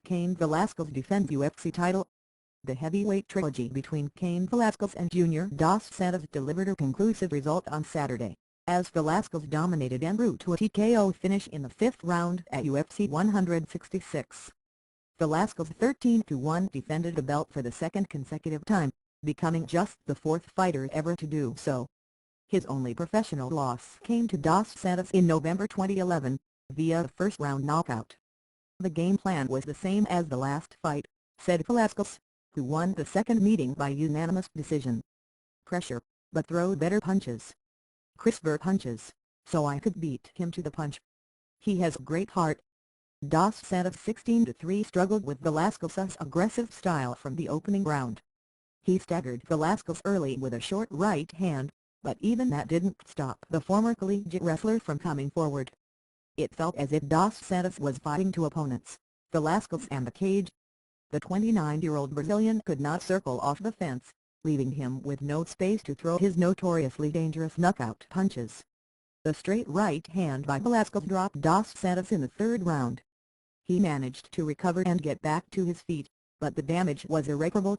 Cain Velasquez defends UFC title. The heavyweight trilogy between Cain Velasquez and Junior Dos Santos delivered a conclusive result on Saturday, as Velasquez dominated en route to a TKO finish in the fifth round at UFC 166. Velasquez 13-1 defended the belt for the second consecutive time, becoming just the fourth fighter ever to do so. His only professional loss came to Dos Santos in November 2011, via a first-round knockout. "The game plan was the same as the last fight," said Velasquez, who won the second meeting by unanimous decision. "Pressure, but throw better punches. Crisper punches, so I could beat him to the punch. He has great heart." Dos Santos 16-3 struggled with Velasquez's aggressive style from the opening round. He staggered Velasquez early with a short right hand, but even that didn't stop the former collegiate wrestler from coming forward. It felt as if Dos Santos was fighting two opponents, Velasquez and the cage. The 29-year-old Brazilian could not circle off the fence, leaving him with no space to throw his notoriously dangerous knockout punches. The straight right hand by Velasquez dropped Dos Santos in the third round. He managed to recover and get back to his feet, but the damage was irreparable.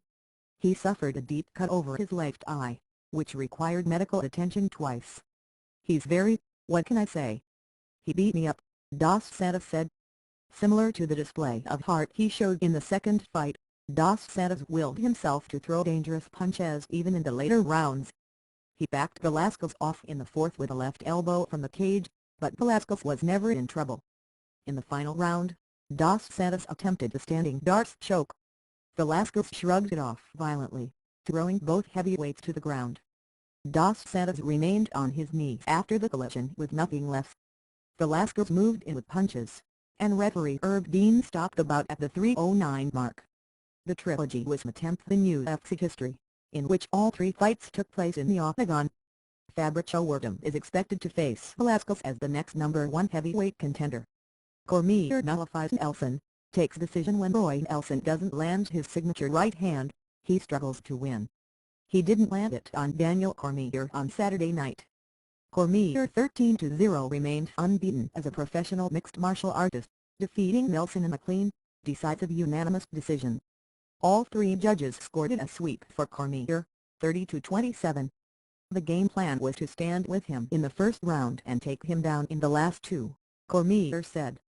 He suffered a deep cut over his left eye, which required medical attention twice. "He's what can I say? He beat me up," Dos Santos said. Similar to the display of heart he showed in the second fight, Dos Santos willed himself to throw dangerous punches even in the later rounds. He backed Velasquez off in the fourth with a left elbow from the cage, but Velasquez was never in trouble. In the final round, Dos Santos attempted a standing darts choke. Velasquez shrugged it off violently, throwing both heavyweights to the ground. Dos Santos remained on his knees after the collision with nothing left. Velasquez moved in with punches, and referee Herb Dean stopped the bout at the 3:09 mark. The trilogy was the 10th in UFC history, in which all three fights took place in the octagon. Fabricio Werdum is expected to face Velasquez as the next #1 heavyweight contender. Cormier nullifies Nelson, takes decision when Roy Nelson doesn't land his signature right hand. He struggles to win. He didn't land it on Daniel Cormier on Saturday night. Cormier 13-0 remained unbeaten as a professional mixed martial artist, defeating Nelson in a clean, decisive unanimous decision. All three judges scored it a sweep for Cormier, 30-27. The game plan was to stand with him in the first round and take him down in the last two, Cormier said.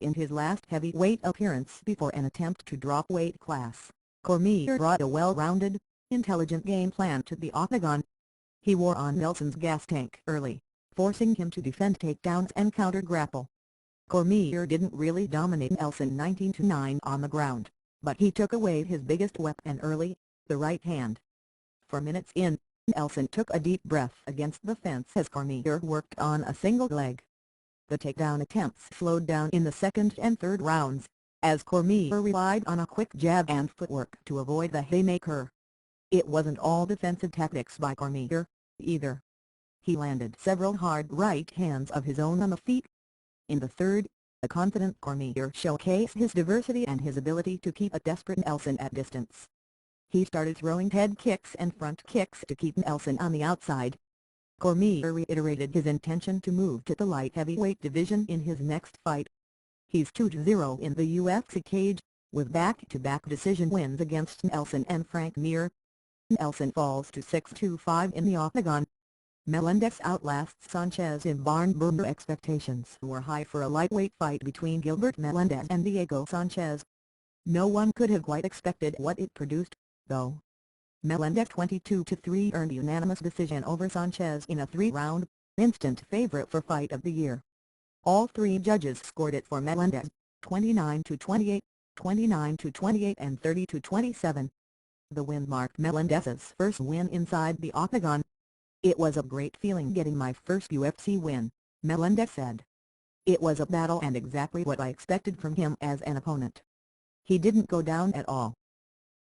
In his last heavyweight appearance before an attempt to drop weight class, Cormier brought a well-rounded, intelligent game plan to the octagon. He wore on Nelson's gas tank early, forcing him to defend takedowns and counter-grapple. Cormier didn't really dominate Nelson 19-9 on the ground, but he took away his biggest weapon early, the right hand. For minutes in, Nelson took a deep breath against the fence as Cormier worked on a single leg. The takedown attempts slowed down in the second and third rounds, as Cormier relied on a quick jab and footwork to avoid the haymaker. It wasn't all defensive tactics by Cormier, either. He landed several hard right hands of his own on the feet. In the third, the confident Cormier showcased his diversity and his ability to keep a desperate Nelson at distance. He started throwing head kicks and front kicks to keep Nelson on the outside. Cormier reiterated his intention to move to the light heavyweight division in his next fight. He's 2-0 in the UFC cage, with back-to-back decision wins against Nelson and Frank Mir. Nelson falls to 6-5 in the octagon. Melendez outlasts Sanchez in barn burner. Expectations were high for a lightweight fight between Gilbert Melendez and Diego Sanchez. No one could have quite expected what it produced, though. Melendez 22-3 earned unanimous decision over Sanchez in a 3-round, instant favorite for Fight of the Year. All three judges scored it for Melendez, 29-28, 29-28 and 30-27. The win marked Melendez's first win inside the octagon. "It was a great feeling getting my first UFC win," Melendez said. "It was a battle and exactly what I expected from him as an opponent. He didn't go down at all,